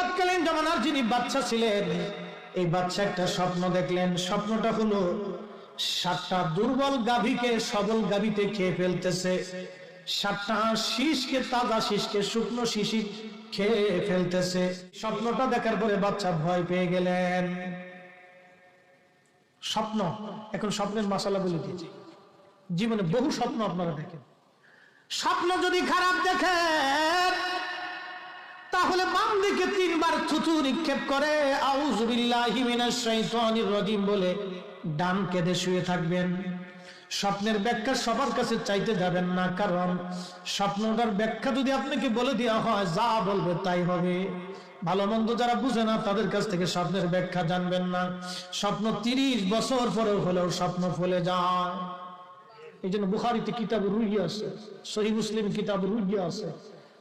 তৎকালীন জমানার যিনি বাদশা ছিলেন, এই বাদশা একটা স্বপ্ন দেখলেন। স্বপ্নটা হলো 7টা দুর্বল গাভীকে সবল গাভীতে খেয়ে ফেলতেছে, 7টা শীষকে, তাজা শীষকে শুকনো শিশি খেয়ে ফেলতেছে। স্বপ্নটা দেখার পরে বাচ্চা ভয় পেয়ে গেলেন। স্বপ্ন, এখন স্বপ্নের মশালা বলে দিয়েছি। জীবনে বহু স্বপ্ন আপনারা দেখেন। স্বপ্ন যদি খারাপ দেখেন তাহলে বাম দিকে 3 বার থুতু নিক্ষেপ করে আউযু বিল্লাহি মিনাশ শাইতানির রাজিম বলে ডান কেঁদে শুয়ে থাকবেন। স্বপ্নের ব্যাখ্যা সবার কাছে চাইতে যাবেন না, কারণ স্বপ্নটার ব্যাখ্যা যদি আপনাকে বলে দেওয়া হয় যা বলবে তাই হবে। ভালো মন্দ যারা বুঝে না তাদের কাছ থেকে স্বপ্নের ব্যাখ্যা জানবেন না। স্বপ্ন 30 বছর পরে হলেও স্বপ্ন ফলে যায়। এই জন্য বুখারীতে কিতাবুর রুইয়া আছে, সহিহ মুসলিম কিতাবুর রুইয়া আছে,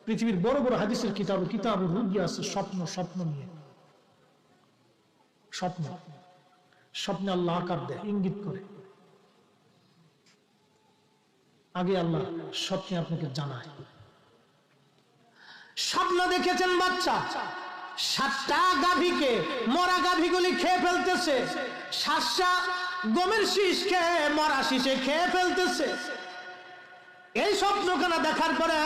পৃথিবীর বড় বড় হাদিসের কিতাবুর রুইয়া আছে। স্বপ্ন নিয়ে স্বপ্নে আল্লাহ আকার দেয়, ইঙ্গিত করে। আগে আল্লাহ স্বপ্নে আপনাকে জানায়। স্বপ্ন দেখেছেন বাচ্চা 7টা গাভীকে, মরা গাভীগুলি খেয়ে ফেলতেছে, 7টা গমের শীষ খেয়ে, মরা শীষে খেয়ে ফেলতেছে। এই স্বপ্নখানা দেখার পরে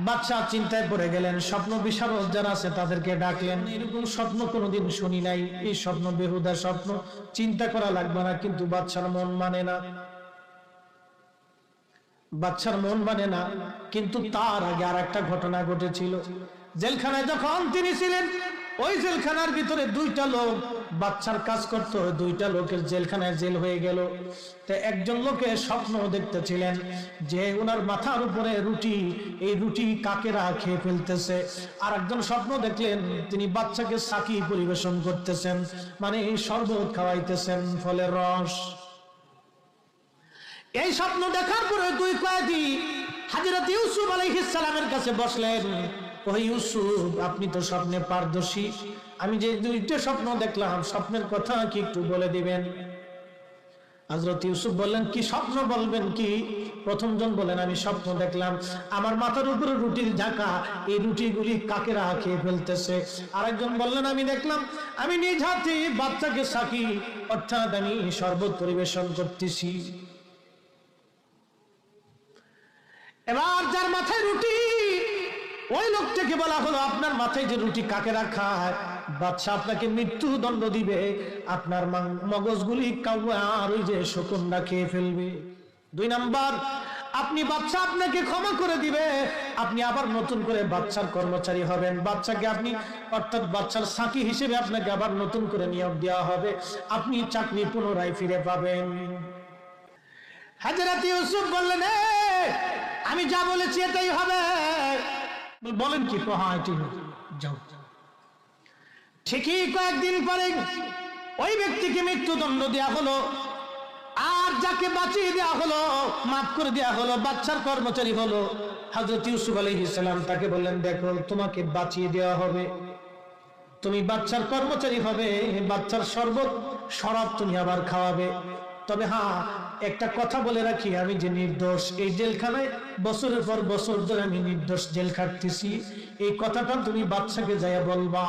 বাচ্চা চিন্তায় পড়ে গেলেন। স্বপ্ন বিশারদ যারা আছে তাদেরকে ডাকলেন। এরকম স্বপ্ন কোনোদিন শুনি নাই, এই স্বপ্ন বেহুদা স্বপ্ন, চিন্তা করা লাগবে না। কিন্তু বাচ্চার মন মানে না, কিন্তু তার আগে আর একটা ঘটনা ঘটেছিল। জেলখানায় যখন তিনি ছিলেন, ওই জেলখানার ভিতরে 2টা লোক বাচ্চার কাজ করত। 2টা লোকের জেলখানায় জেল হয়ে গেল। তো একজন লোকে স্বপ্ন দেখতেছিলেন যে ওনার মাথার উপরে রুটি, এই রুটি কাকেরা খেয়ে ফেলতেছে। আর একজন স্বপ্ন দেখলেন তিনি বাচ্চাকে সাকি পরিবেশন করতেছেন, মানে এই শরবত খাওয়াইতেছেন, ফলের রস। এই স্বপ্ন দেখার পরে 2 কয়েদি হযরত ইউসুফ আলাইহিস সালামের কাছে বসলেন। ও ইউসুফ, আপনি তো স্বপ্নে পারদর্শী, আমি যে 2টা স্বপ্ন দেখলাম স্বপ্নের কথা কি একটু বলে দিবেন? হযরত ইউসুফ বললেন, কি স্বপ্ন বলবেন কি? প্রথম জন বলেন, আমি স্বপ্ন দেখলাম আমার মাথার উপরে রুটির ঢাকা, এই রুটিগুলি কাকেরা খেয়ে ফেলতেছে। আরেকজন বললেন, আমি দেখলাম আমি নিজ হাতে বাচ্চাকে সাকি, অর্থাৎ আমি শরবত পরিবেশন করতেছি। এবার যার মাথায় রুটি, ওই লোকটাকে বলা হলো, আপনার মাথায় যে রুটি কাকেরা খায়, বাদশা আপনাকে মৃত্যুদণ্ড দিবে, আপনার মগজগুলি কাউয়া আর ওই যে শকুনরা খেয়ে ফেলবে। 2 নাম্বার, আপনি বাদশা আপনাকে ক্ষমা করে দিবে, আপনি আবার নতুন করে বাদশার কর্মচারী হবেন। বাদশাকে আপনি, অর্থাৎ বাদশার সাকি হিসেবে আপনাকে আবার নতুন করে নিয়োগ দেওয়া হবে, আপনি চাকরি পুনরায় ফিরে পাবেন। হযরত ইউসুফ বললেন, আমি যা বলেছি এটাই হবে। বলেন কি? হ্যাঁ, ঠিক আছে, যাও। ঠিকই কয়েকদিন পরে ওই ব্যক্তিকে মৃত্যুদণ্ড দেওয়া হলো, আর যাকে বাঁচিয়ে দেওয়া হলো, মাফ করে দেওয়া হলো, বাচ্চার কর্মচারী হলো। হযরত ইউসুফ আলাইহিস সালাম তাকে বললেন, দেখো তোমাকে বাঁচিয়ে দেওয়া হবে, তুমি বাচ্চার কর্মচারী হবে, বাচ্চার শরবত শরাব তুমি আবার খাওয়াবে। তবে হ্যাঁ, একটা কথা বলে রাখি, আমি যে নির্দোষ, এই জেলখানায় বছরের পর বছর ধরে আমি নির্দোষ জেল খাটতেছি, এই কথাটা তুমি বাদশাকে যাইয়া বলবা।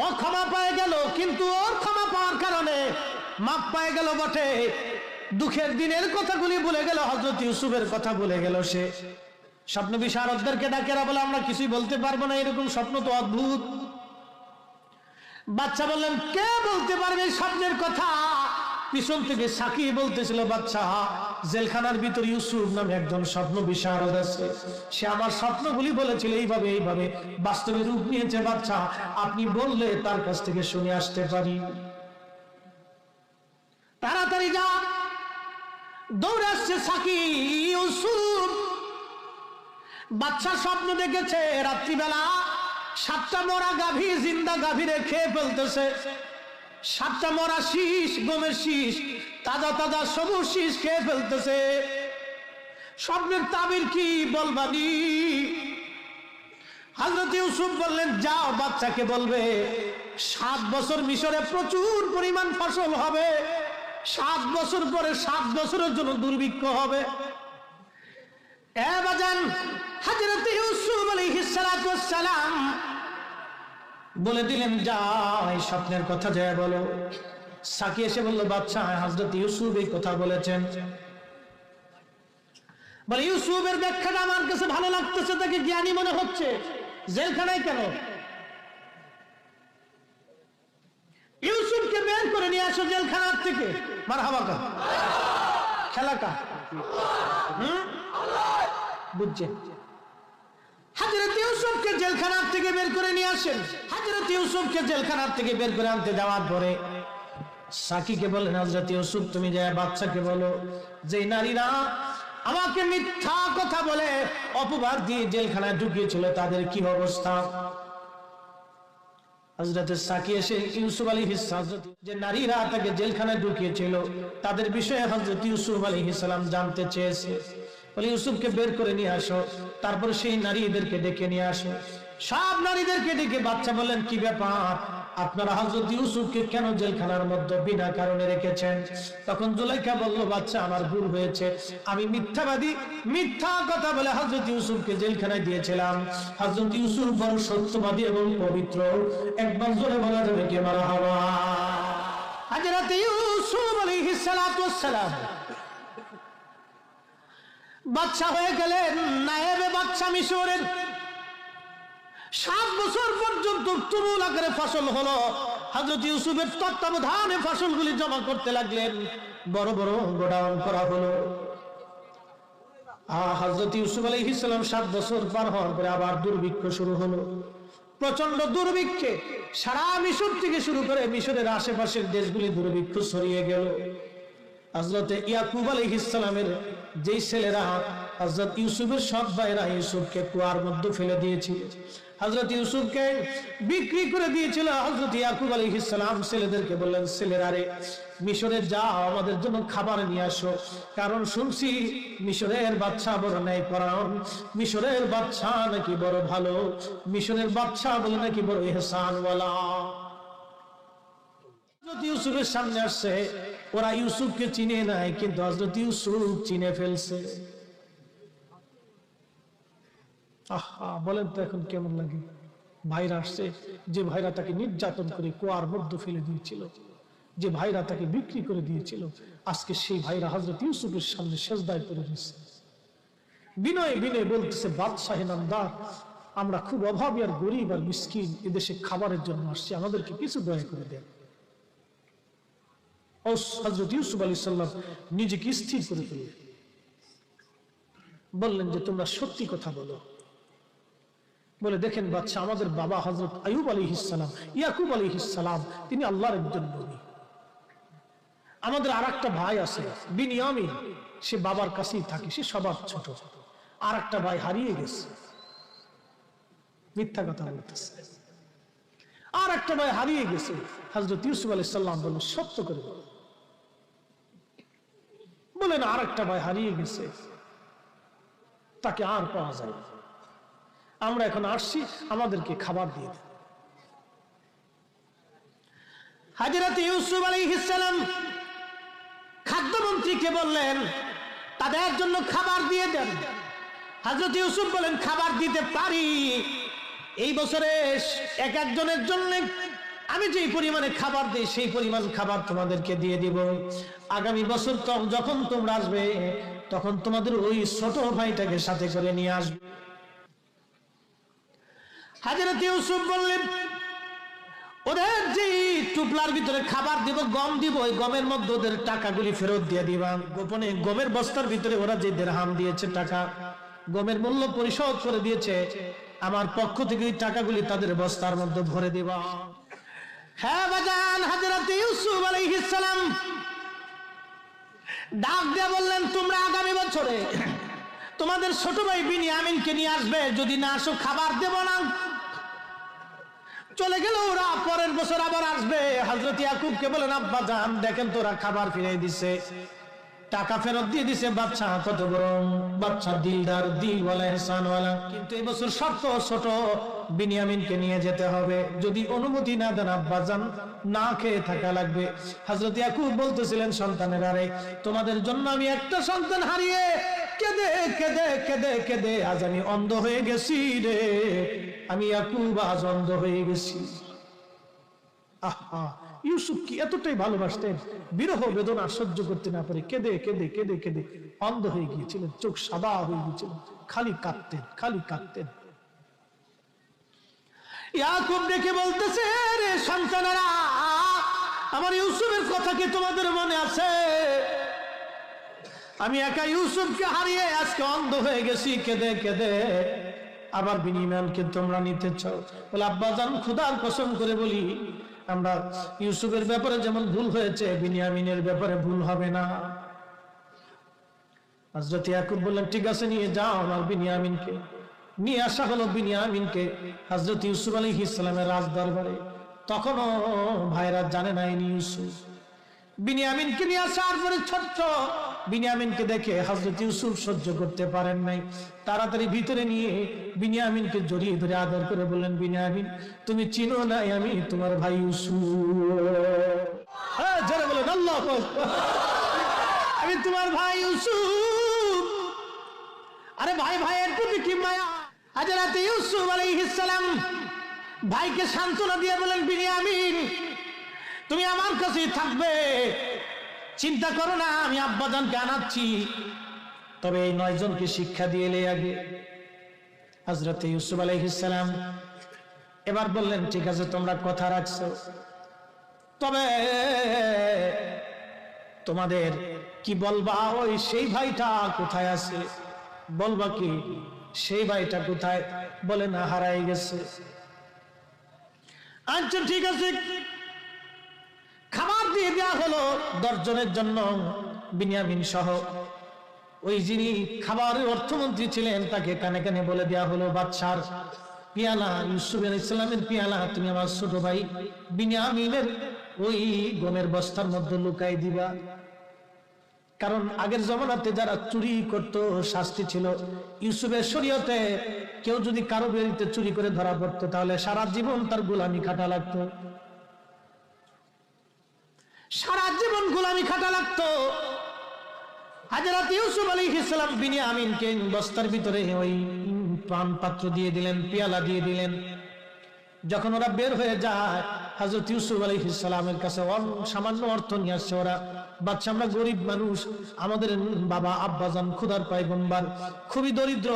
ও ক্ষমা পেয়ে গেল, কিন্তু ওর ক্ষমা পাওয়ার কারণে মাপ পেয়ে গেল বটে, দুঃখের দিনের কথাগুলি ভুলে গেল, হযরত ইউসুফের কথা ভুলে গেল সে। স্বপ্ন বিশারদদেরকে ডাকেরা বলে, আমরা কিছুই বলতে পারবো না, এরকম স্বপ্ন তো অদ্ভুত। বাচ্চা বললেন, কে বলতে পারবে স্বপ্নের কথা? পিছন থেকে সাকি বলতেছিল, বাচ্চা, জেলখানার ভিতর ইউসুফ নামে একজন স্বপ্ন বিশারদ আছে, সে আমার স্বপ্নগুলি বলেছিল এইভাবে এইভাবে, বাস্তবে রূপ নিয়েছে। বাচ্চা, আপনি বললে তার কাছ থেকে শুনে আসতে পারি। তাড়াতাড়ি যা। দৌড়ে আসছে সাকি। ইউসুফ বাচ্চা স্বপ্ন দেখেছে রাত্রিবেলা 7টা মরা গাভী জিন্দা গাভীরে খেয়ে ফেলতেছে, 7টা মরা শীষ, গমের শীষ, তাজা তাজা সবুজ শীষ খেয়ে ফেলতেছে। স্বপ্নের তাবির কি বলবানি? হযরত ইউসুফ বললেন, যাও বাচ্চাকে বলবে 7 বছর মিশরে প্রচুর পরিমাণ ফসল হবে, 7 বছর পরে 7 বছরের জন্য দুর্ভিক্ষ হবে। বাজান, হযরত ইউসুফ আলাইহিস সালাতু ওয়াস সালাম বলে দিলেন, যাও এই স্বপ্নের কথা যায় বলো। সাকি এসে বলল, বাদশা হযরত ইউসুফ এই কথা বলেছেন। বলে, ইউসুফের ব্যাখ্যাটা আমার কাছে ভালো লাগতেছে, তাকে জ্ঞানী মনে হচ্ছে, জেলখানায় কেন? ইউসুফকে বের করে নিয়ে আসো জেলখানার থেকে। মারহাবা কা খেলা কা বুঝছেন? হযরত ইউসুফকে জেলখানার থেকে বের করে নিয়ে আসেন। হযরত ইউসুফকে জেলখানার থেকে বের করে আনতে যাওয়ার পরে সাকিকে বললেন, হযরত ইউসুফ তুমি যায় বাদশাকে বলো যে নারীরা আমাকে মিথ্যা কথা বলে অপবাদ দিয়ে জেলখানায় ঢুকিয়েছিল তাদের কি অবস্থা। হযরত সাকি এসে ইউসুফ আলাইহিস সালাম যে নারীরা তাকে জেলখানায় ঢুকিয়েছিল তাদের বিষয়ে হযরত ইউসুফ আলাইহিস সালাম জানতে চেয়েছে। বলে, ইউসুফকে বের করে নিয়ে আসো, তারপর সেই নারীদেরকে ডেকে নিয়ে আসো। সব নারীদেরকে ডেকে বাদশা বললেন, কি ব্যাপার, আপনারা হযরত ইউসুফকে কেন জেলখানার মধ্যে বিনা কারণে রেখেছেন? তখন জুলাইখা বলল, বাদশা আমার ভুল হয়েছে, আমি মিথ্যাবাদী, মিথ্যা কথা বলে হযরত ইউসুফকে জেলখানায় দিয়েছিলাম। হযরত ইউসুফ বড় সত্যবাদী এবং পবিত্র। একবার জোরে বলা যাবে কি মারহাবা? হযরত ইউসুফ আলাইহিস সালাতু ওয়াস সালাম বাদশা হয়ে গেলেন, নায়েবে বাদশা মিশরের। 7 বছর পর্যন্ত তুমুল আকারে ফসল হলো। হযরত ইউসুফের তত্ত্বাবধানে ফসলগুলি জমা করতে লাগলেন, বড় বড় গোডাউন করা হলো। হযরত ইউসুফ আলাইহিস সালাম 7 বছর পার হওয়ার পরে আবার দুর্ভিক্ষ শুরু হলো। প্রচন্ড দুর্ভিক্ষে সারা মিশর থেকে শুরু করে মিশরের আশেপাশের দেশগুলি দুর্ভিক্ষ ছড়িয়ে গেল। হযরত ইয়াকুব আলাইহিস সালামের যেই ছেলেরা হযরত ইউসুফের সব ভাইরা ইউসুফকে কুয়ার মধ্যে ফেলে দিয়েছিল, হযরত ইউসুফকে বিক্রি করে দিয়েছিল। হযরত ইয়াকুব আলাইহিস সালাম ছেলেদেরকে বললেন, ছেলেরা রে মিশরে যাও, আমাদের জন্য খাবার নিয়ে আসো, কারণ শুনছি মিশরের বাদশা বড় ন্যায়পরায়ণ, মিশরের বাদশা নাকি বড় ভালো, মিশরের বাদশা বলে নাকি বড় ইহসানওয়ালা। হযরত ইউসুফের সামনে আসছে, ওরা ইউসুফকে চিনে নাই, কিন্তু হযরত ইউসুফ চিনে ফেলছে। আহা, বলেন তো এখন কেমন লাগে? ভাইরা আসছে, যে ভাইরা তাকে নির্যাতন করে কুয়ার মধ্যে ফেলে দিয়েছিল, যে ভাইরা তাকে বিক্রি করে দিয়েছিল, আজকে সেই ভাইরা হযরত ইউসুফের সামনে সেজদায় পড়ে দিয়েছে। বিনয় বিনয় বলতেছে, বাদশাহ নামদার, আমরা খুব অভাবী আর গরিব আর মিসকিন, এদেশে খাবারের জন্য আসছি, আমাদেরকে কিছু দয়া করে দেন। হযরত ইউসুফ আলাইহিস সালাম নিজেকে স্থির করে ফেললেন, বললেন যে তোমরা সত্যি কথা বলো। বলে, দেখেন বাদশা, আমাদের বাবা হযরত আইয়ুব আলাইহিস সালাম, ইয়াকুব আলাইহিস সালাম, তিনি আল্লাহর একজন নবী। আমাদের আরেকটা ভাই আছে বিনিয়ামিন, সে বাবার কাছেই থাকে, সে সবার ছোট। আরেকটা ভাই হারিয়ে গেছে, মিথ্যা কথা বলতেছে। আর একটা ভাই হারিয়ে গেছে। হযরত ইউসুফ আলাইহিস সালাম বললেন, সত্য করে বলো। বলেন, আর একটা ভাই হারিয়ে গেছে, তাকে আর পাওয়া যায় না, আমরা এখন আসছি, আমাদেরকে খাবার দিয়ে দেন। হযরত ইউসুফ আলাইহিস সালাম খাদ্যমন্ত্রীকে বললেন, তাদের জন্য খাবার দিয়ে দেন। হযরত ইউসুফ বলেন, খাবার দিতে পারি, এই বছরে এক একজনের জন্য আমি যেই পরিমাণে খাবার দিই সেই পরিমাণ খাবার তোমাদেরকে দিয়ে দিব। আগামী বছর যখন তোমরা আসবে তখন তোমাদের ওই ছোট ভাইটাকে সাথে করে নিয়ে আসবে। হযরত ইউসুফ বললেন, ওদের যে টুপলার ভিতরে খাবার দিব, গম দিব, ওই গমের মধ্যে ওদের টাকাগুলি ফেরত দিয়ে দিবা। গোপনে গমের বস্তার ভিতরে ওরা যে দিরহাম দিয়েছে, টাকা, গমের মূল্য পরিশোধ করে দিয়েছে, আমার পক্ষ থেকে এই টাকাগুলি তাদের বস্তার মধ্যে ভরে দিবা। হ্যাঁ বাজান, হযরত ইউসুফ আলাইহিস সালাম ডাক দিয়ে বললেন, তোমরা আগামী বছরে তোমাদের ছোট ভাই বিনিয়ামিনকে নিয়ে আসবে, যদি না আসো খাবার দেব না। চলে গেল ওরা, পরের বছর আবার আসবে। হযরত ইয়াকুবকে বলেন, আব্বা জান দেখেন তো ওরা খাবার ফিরিয়ে দিছে, টাকা ফেরত দিয়ে দিছে। বাদশা কত বড় বাদশা, দিলদার, দিলওয়ালা, ইহসানওয়ালা। কিন্তু এই বছর শর্ত ছোট, বিনিয়ামিনকে নিয়ে যেতে হবে, যদি অনুমতি না দেন আব্বা জান না খেয়ে থাকা লাগবে। হযরত ইয়াকুব বলতেছিলেন, সন্তানেরা রে, তোমাদের জন্য আমি একটা সন্তান হারিয়ে কেঁদে কেঁদে কেঁদে কেঁদে আজ আমি অন্ধ হয়ে গেছি রে, আমি ইয়াকুব আজ অন্ধ হয়ে গেছি। আহা, ইউসুফ কি এতটাই ভালোবাসতেন, বিরহ বেদনা সহ্য করতে না পারে কেঁদে কেঁদে কেঁদে কেঁদে অন্ধ হয়ে গিয়েছিলেন, চোখ সাদা হয়ে গিয়েছিলেন, খালি কাঁদতেন খালি কাঁদতেন। ইয়াকুব দেখে বলতেছে, রে সন্তানেরা, আমার ইউসুফের কথা কি তোমাদের মনে আছে? আমি একা ইউসুফকে হারিয়ে আজকে অন্ধ হয়ে গেছি কেঁদে কেঁদে, আবার বিনিময়কে তোমরা নিতে চাও? বলে, আব্বাজান খোদার কসম করে বলি, আমরা ইউসুফের ব্যাপারে যেমন ভুল হয়েছে বিনিয়ামিনের ব্যাপারে ভুল হবে না। হযরত ইয়াকুব বললেন, ঠিক আছে নিয়ে যাও আমার বিনিয়ামিনকে। নিয়ে আসা হলো বিনিয়ামিনকে হযরত ইউসুফ আলাইহিস সালামের রাজ দরবারে। তখনও ভাইরা জানে না ইনি ইউসুফ। বিনিয়ামিনকে নিয়ে আসার পরে ছোট্ট বিনিয়ামিনকে দেখে হযরত ইউসুফ সহ্য করতে পারেন নাই, তাড়াতাড়ি ভিতরে নিয়ে বিনিয়ামিনকে জড়িয়ে ধরে আদর করে বললেন, বিনিয়ামিন তুমি চিনো না আমি তোমার ভাই ইউসুফ। হ্যাঁ জোরে বলেন আল্লাহু আকবার। আমি তোমার ভাই ইউসুফ। আরে ভাই ভাইয়ের প্রতি কি মায়া। হযরত ইউসুফ আলাইহিস সালাম ভাইকে সান্ত্বনা দিয়ে বলেন, বিনিয়ামিন তুমি আমার কাছেই থাকবে, চিন্তা করো না, আমি আব্বাজানকে আনাচ্ছি। তবে এই 9 জনকে শিক্ষা দিয়ে এলে আগে। হযরত ইউসুফ আলাইহিস সালাম এবার বললেন, ঠিক আছে তোমরা কথা রাখছো, তবে তোমাদের কি বলবা, ওই সেই ভাইটা কোথায় আছে? বলবা কি সেই ভাইটা কোথায়? বলে না হারাই গেছে। আচ্ছা ঠিক আছে, খাবার দিয়ে দেওয়া হলো 10 জনের জন্য, বিনিয়ামিন সহ। ওই যিনি খাবারের অর্থমন্ত্রী ছিলেন তাকে কানে কানে বলে দেওয়া হলো, বাদশার পিয়ালা, ইউসুফ আলাইহিস সালামের পিয়ালা তুমি আমার ছোট ভাই বিনিয়ামিনের ওই গমের বস্তার মধ্যে লুকাই দিবা। কারণ আগের জমানাতে যারা চুরি করত শাস্তি ছিল। ইউসুফের শরীয়তে কেউ যদি কারো বাড়িতে চুরি করে ধরা পড়তো তাহলে সারা জীবন তার গোলামি খাটা লাগতো, সারা জীবন গোলামি খাটা লাগতো। হযরত ইউসুফ আলাইহিস সালাম বিনিয়ামিনকে বস্তার ভিতরে ওই পান পাত্র দিয়ে দিলেন, পেয়ালা দিয়ে দিলেন। যখন ওরা বের হয়ে যায়, হযরত ইউসুফ আলাইহিস সালামের কাছে সামান্য অর্থ নিয়ে আসছে ওরা। বাচ্চা আমরা গরিব মানুষ, আমাদের বাবা আব্বাজান খোদার পয়গম্বর খুবই দরিদ্র,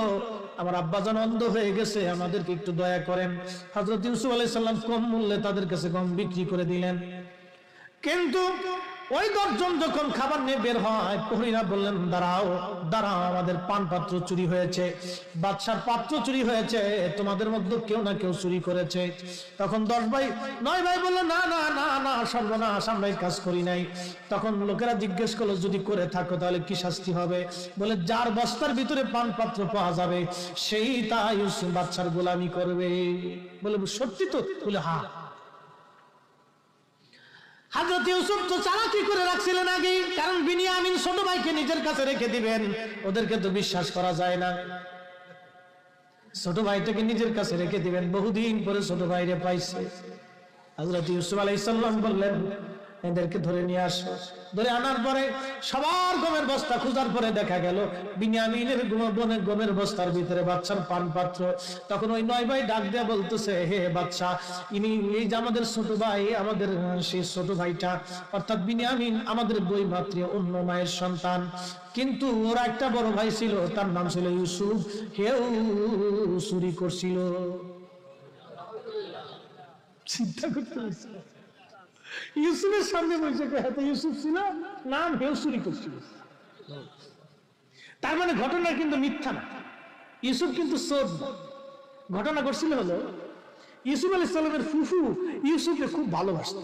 আমার আব্বাজান অন্ধ হয়ে গেছে, আমাদেরকে একটু দয়া করেন। হযরত ইউসুফ আলাইহিস সালাম কম মূল্যে তাদের কাছে গম বিক্রি করে দিলেন। কিন্তু ওই 10 জন যখন খাবার নিয়ে বের হয়, প্রহরীরা বললেন, দাঁড়াও দাঁড়াও, আমাদের পান পাত্র চুরি হয়েছে, বাদশার পাত্র চুরি হয়েছে, তোমাদের মধ্যে কেউ না কেউ চুরি করেছে। তখন 9 ভাই বললো, না না না না, সর্বনাশ, আমরা এই কাজ করি নাই। তখন লোকেরা জিজ্ঞেস করলো, যদি করে থাকো তাহলে কি শাস্তি হবে? বলে, যার বস্তার ভিতরে পান পাত্র পাওয়া যাবে সেই তা ইউসুফ বাদশার গোলামি করবে। বলে, সত্যি তো? বলে, হ্যাঁ। হযরত ইউসুফ তো চালাকি করে রাখছিলেন আগে, কারণ বিনিয়ামিন ছোট ভাইকে নিজের কাছে রেখে দিবেন, ওদেরকে তো বিশ্বাস করা যায় না। ছোট ভাইটাকে নিজের কাছে রেখে দিবেন, বহুদিন পরে ছোট ভাইরে পাইছে। হযরত ইউসুফ আলাইহিস সালাম বললেন, এদেরকে ধরে নিয়ে আসো। ধরে আনার পরে সবার গমের বস্তা খোঁজার পরে দেখা গেল বিনিয়ামিনের গমের বস্তার ভিতরে বাদশার পান পাত্র। তখন ওই 9 ভাই ডাক দেয়া বলতেছে, হে বাদশা, ইনি এই যে আমাদের ছোট ভাই, আমাদের সেই ছোট ভাইটা অর্থাৎ বিনিয়ামিন আমাদের দুই মাত্র অন্য মায়ের সন্তান, কিন্তু ওরা একটা বড় ভাই ছিল, তার নাম ছিল ইউসুফ, হেও চুরি করছিল। চিন্তা করতে হয়েছিল, ইউসুফের সামনে বসে ইউসুফ ছিল, নাম হেউ চুরি করছিল। তার মানে ঘটনা কিন্তু মিথ্যা না, ইউসুফ কিন্তু চোর না। ঘটনা ঘটছিল হলো, ইউসুফ আলাইহিস সালামের ফুফু ইউসুফকে খুব ভালোবাসত।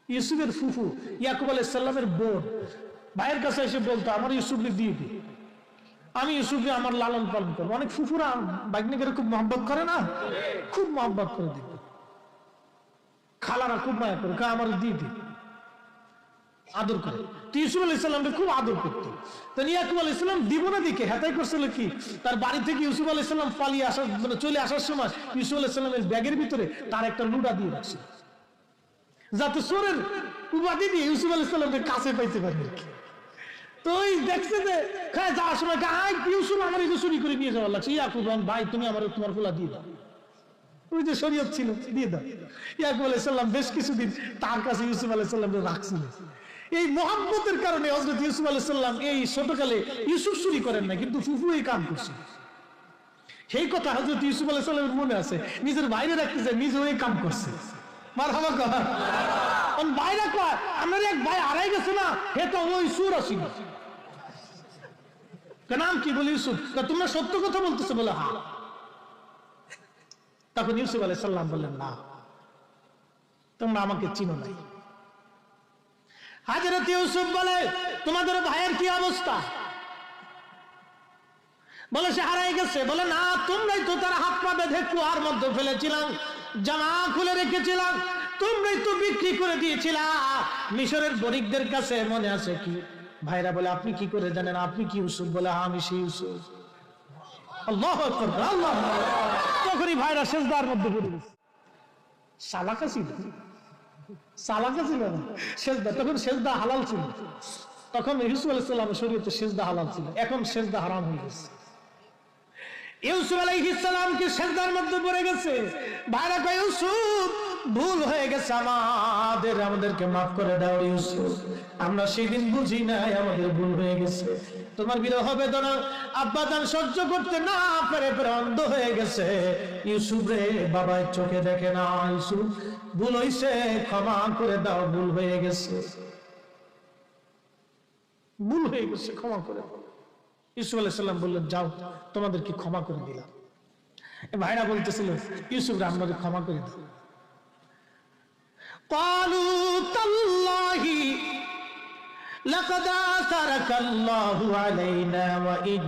ইউসুফের ফুফু ইয়াকুব আলাইহিস সালামের বোন ভাইয়ের কাছে এসে বলতো, আমার ইউসুফকে দিয়ে দিই, আমি ইউসুফকে আমার লালন পালন করবো। অনেক ফুফুরা ভাগ্নিকে খুব মহব্বত করে না, খুব মহব্বত করে দিত। খালারা খুব মায়া করে, আমার দিয়ে দিই, আদর করে। তো ইউসুফ আলাইহিস সালামকে খুব আদর করতো। তো ইয়াকুব আলাইহিস সালাম দিব না দিকে হেতাই করছিল কি, তার বাড়ি থেকে ইউসুফ আলাইহিস সালাম পালিয়ে আসার মানে চলে আসার সময় ইউসুফ আলাইহিস সালামের ব্যাগের ভিতরে তার একটা লুডা দিয়ে রাখছিল, যাতে চোরের উপাধি দিয়ে ইউসুফ আলাইহিস সালামকে কাছে পাইতে পারে। তো ওই দেখছে যে খায় যাওয়ার সময় ইউসুফ আমার এই চুরি করে নিয়ে যাওয়ার লাগছে। ইয়াকুব ভাই তুমি আমার তোমার ফুলা দিয়ে দাও, ওই যে শরীয়ত ছিল দিয়ে দাও। ইয়াকুব আলাইহিস সালাম বেশ কিছুদিন তার কাছে ইউসুফ আলাইহিস সালামকে রাখছিলেন। এই মহব্বতের কারণে হযরত ইউসুফ আলাইহিস সালাম এই ছোটকালে ইউসুফ চুরি করেন না, কিন্তু ফুফু এই কাম করছে। সেই কথা হযরত ইউসুফ আলাইহিস সালামের মনে আছে, নিজের বাইরে রাখতেছে, নিজেও এই কাম করছে। মারহাবা কর। কোন বাইরে কয় আমার এক ভাই হারাই গেছে না, হে তো ওই সুর আসি নাম কি বলি ইউসুফ, তোমরা সত্য কথা বলতেছো বলে হ্যাঁ। তখন ইউসুফ আলাইহিস সালাম বললেন না, তোমরা আমাকে চিনো নাই। হযরত ইউসুফ বলে তোমাদের ভাইয়ের কি অবস্থা? বলে সে হারাই গেছে। বলে না, তোমরাই তো তার হাত পা বেঁধে কুয়ার মধ্যে ফেলেছিলাম, জামা খুলে রেখেছিলাম, তোমরাই তো বিক্রি করে দিয়েছিলা মিশরের বণিকদের কাছে, মনে আছে কি? ভাইরা বলে আপনি কি করে জানেন, আপনি কি ইউসুফ? বলে আমি সেই ইউসুফ। আল্লাহু আকবার, আল্লাহ। তখনই ভাইরা সেজদার মধ্যে পড়ে গেছে। সালাকা ছিল, সালাকা ছিল না সেজদা, তখন সেজদা হালাল ছিল। তখন ইউসুফ আলাইহিস সালামের শরীয়তে সেজদা হালাল ছিল, এখন সেজদা হারাম হয়ে গেছে। ইউসুফ আলাইহিস সালাম কি সেজদার মধ্যে পড়ে গেছে। ভাইরা কয় ইউসুফ ভুল হয়ে গেছে, আমাদেরকে মাফ করে দাও ইউসুফ, আমরা সেদিন বুঝি নাই, আমাদের ভুল হয়ে গেছে। তোমার বিরহ বেদনা আব্বাজান সহ্য করতে না পেরে অন্ধ হয়ে গেছে। ইউসুফ রে বাবার চোখে দেখে না, ইউসুফ ভুল হইছে, ক্ষমা করে দাও, ভুল হয়ে গেছে, ভুল হয়ে গেছে, ক্ষমা করে দাও। ইউসুফ আলাইহিস সালাম বললেন যাও, তোমাদেরকে ক্ষমা করে দিলাম। ভাইরা বলতেছিল ইউসুফ রে আমাদের ক্ষমা করে দাও। ক্বালু তাল্লাহি লাকাদ আসারাকাল্লাহু আলাইনা ওয়া ইন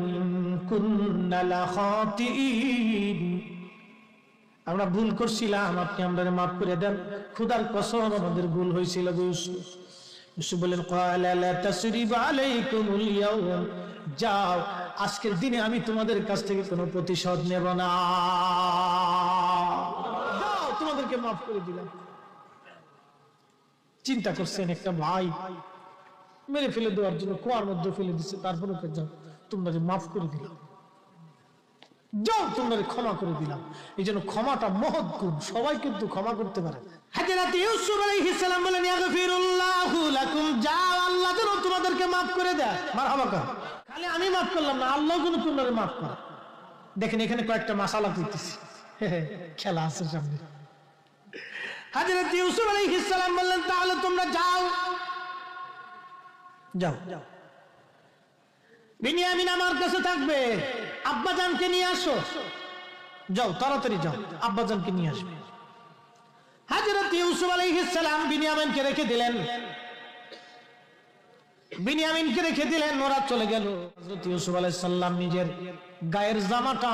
কুননা লাখাতিইন, আমরা ভুল করছিলাম, আপনি আমাদের মাফ করে দেন, খোদার কসম আমাদের ভুল হয়েছিল। ইউসুফ বলেন ক্বালা লা তাসরিবা আলাইকুমুল ইয়াওম, যাও আজকের দিনে আমি তোমাদের কাছ থেকে কোনো প্রতিশোধ নেব না, যাও তোমাদেরকে মাফ করে দিলাম। চিন্তা করছেন একটা ভাই মেরে ফেলে দেওয়ার জন্য কুয়ার মধ্যে ফেলে দিচ্ছে, তারপরে যাও তোমরা মাফ করে দিলাম, যাও তোমরা ক্ষমা করে দিলাম। এই জন্য ক্ষমাটা মহৎ গুণ, সবাই কিন্তু ক্ষমা করতে পারে। হযরত ইউসুফ আলাইহিস সালাম বলেন ইয়াগফিরুল্লাহু লাকুম, যাও আল্লাহ যেন তোমাদেরকে মাফ করে দেয়। মারহাবা কর। খালি আমি মাফ করলাম না, আল্লাহ যেন তোমরা মাফ করে। দেখেন এখানে কয়েকটা মাসালা কইতেছি, খেলা আছে সামনে। হযরত ইউসুফ আলাইহিস সালাম বললেন তাহলে তোমরা যাও, যাও, বিনিয়ামিন আমার কাছে থাকবে, আব্বাজানকে নিয়ে আসো, যাও তাড়াতাড়ি যাও, আব্বাজানকে নিয়ে আসবে। হযরত ইউসুফ আলাইহিস সালাম বিনিয়ামিনকে রেখে দিলেন, বিনিয়ামিনকে রেখে দিলেন, ওরা চলে গেল। হযরত ইউসুফ আলাইহিস সালাম নিজের গায়ের জামাটা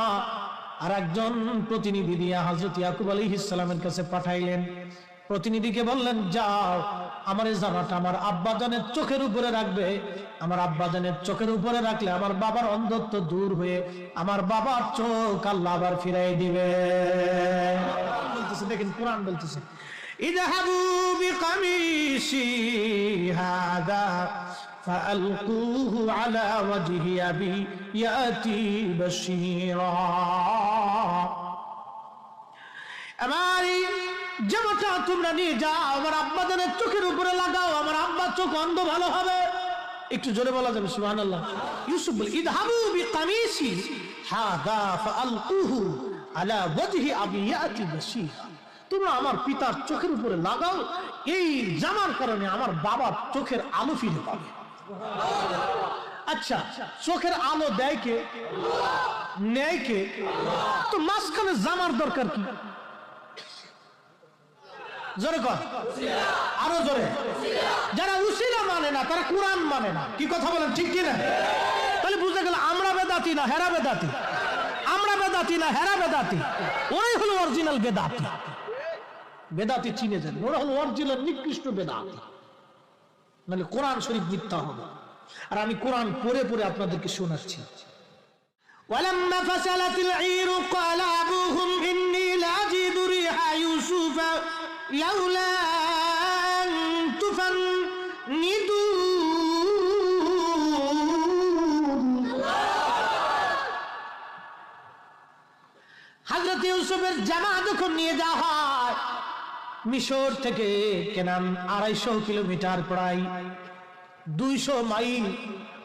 আর একজন প্রতিনিধি দিয়ে হযরত ইয়াকুব আলাইহিস সালামের কাছে পাঠাইলেন। প্রতিনিধিকে বললেন যাও আমার এই জামাটা আমার আব্বাজানের চোখের উপরে রাখবে, আমার আব্বাজানের চোখের উপরে রাখলে আমার বাবার অন্ধত্ব দূর হয়ে আমার বাবার চোখ আল্লাহ আবার ফিরাই দিবে। বলতেছে, দেখেন কোরআন বলতেছে ইযহাবু বিকামিসি হাযা ফাআলকুহু আলা ওয়াজহি আবি ইয়াতি বাশীরা, আমার জামাটা তোমরা নিয়ে যাও, আমার আব্বাজানের চোখের উপরে লাগাও, আমার আব্বার চোখ অন্ধ ভালো হবে। একটু জোরে বলা যাবে সুবহানাল্লাহ। ইউসুফ বলে ইযহাবু বিকামিসি হাযা ফাআলকুহু আলা ওয়াজহি আবি ইয়াতি বাশীরা, তোমরা আমার পিতার চোখের উপরে লাগাও, এই জামার কারণে আমার বাবার চোখের আলো ফিরে পাবে। আচ্ছা চোখের আলো দেয় কে? নেয় কে? তো মাঝখানে জামার দরকার কি? জোরে কর, আরো জোরে। যারা উসিলা মানে না তারা কোরআন মানে না, কি কথা বলেন ঠিক কি না? তাহলে বুঝতে গেল আমরা বেদাতি না হেরা বেদাতি, আমরা বেদাতি না হেরা বেদাতি, ওরাই হলো অরিজিনাল বেদাতি। বেদাতি চিনে যান, ওরা হলো অরিজিনাল নিকৃষ্ট বেদাতি, মানে কোরআন শরীফ মিথ্যা হবে। আর আমি কোরআন পড়ে পড়ে আপনাদেরকে শোনাচ্ছি। ওয়ালাম্মা ফাসালাতিল ঈরু ক্বালা আবুহুম ইন্নী লাজিদু রিহা ইউসুফ লাউলা আন তুফান্নিদুন, ইউসুফের জামা যখন নিয়ে যাওয়া হয়, মিশর থেকে কেনান 250 কিলোমিটার, প্রায় 200 মাইল,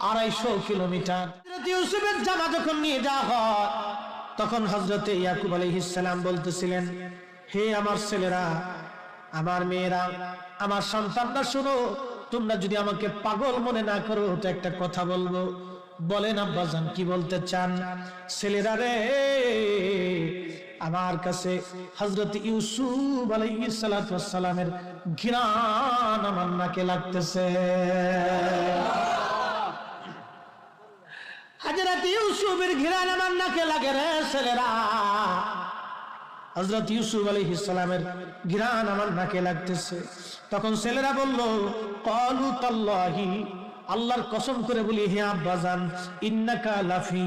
250 কিলোমিটার। হযরত ইউসুফের জামা যখন নিয়ে যাওয়া হয়, তখন হযরতে ইয়াকুব আলাইহিস সালাম বলতেছিলেন, হে আমার ছেলেরা, আমার মেয়েরা, আমার সন্তানরা, শোনো, তোমরা যদি আমাকে পাগল মনে না করো তো একটা কথা বলবো। বলেন আব্বাজান, কি বলতে চান? ছেলেরা রে, আমার কাছে হযরত ইউসুফ আলাইহিস সালাতু ওয়াস সালামের ঘ্রাণ আমার নাকে লাগতেছে। হযরত ইউসুফের ঘ্রাণ আমার নাকে লাগে রে ছেলেরা। হযরত ইউসুফ আলাইহিস সালামের ঘ্রাণ আমার নাকে লাগতেছে। তখন ছেলেরা বলল, ক্বালু তাল্লাহি, আল্লাহর কসম করে বলি, হে আব্বাজান, ইন্নাকা লাফি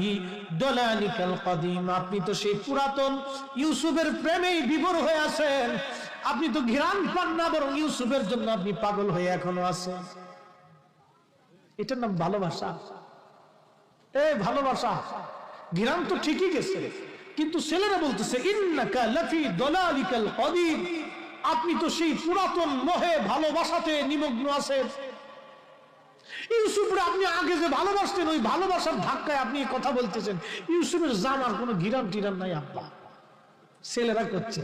দালালিকাল কদিম, আপনি তো সেই পুরাতন ইউসুফের প্রেমেই বিভোর হয়ে আছেন। আপনি তো ঘ্রাণ পান না, বরং ইউসুফের জন্য আপনি পাগল হয়ে এখনো আছেন। এটার নাম ভালোবাসা। ভালোবাসা, ঘ্রাণ তো ঠিকই গেছে, কিন্তু ছেলেরা বলতেছে ইন্নাকা লাফি দালালিকাল কদিম, আপনি তো সেই পুরাতন মোহে ভালোবাসাতে নিমগ্ন আছেন। ইউসুফরে আপনি আগে যে ভালোবাসতেন, ওই ভালোবাসার ধাক্কায় আপনি কথা বলতেছেন। ইউসুফের জামার কোনো ঘিরান টিরান নাই আব্বা, ছেলেরা করছে।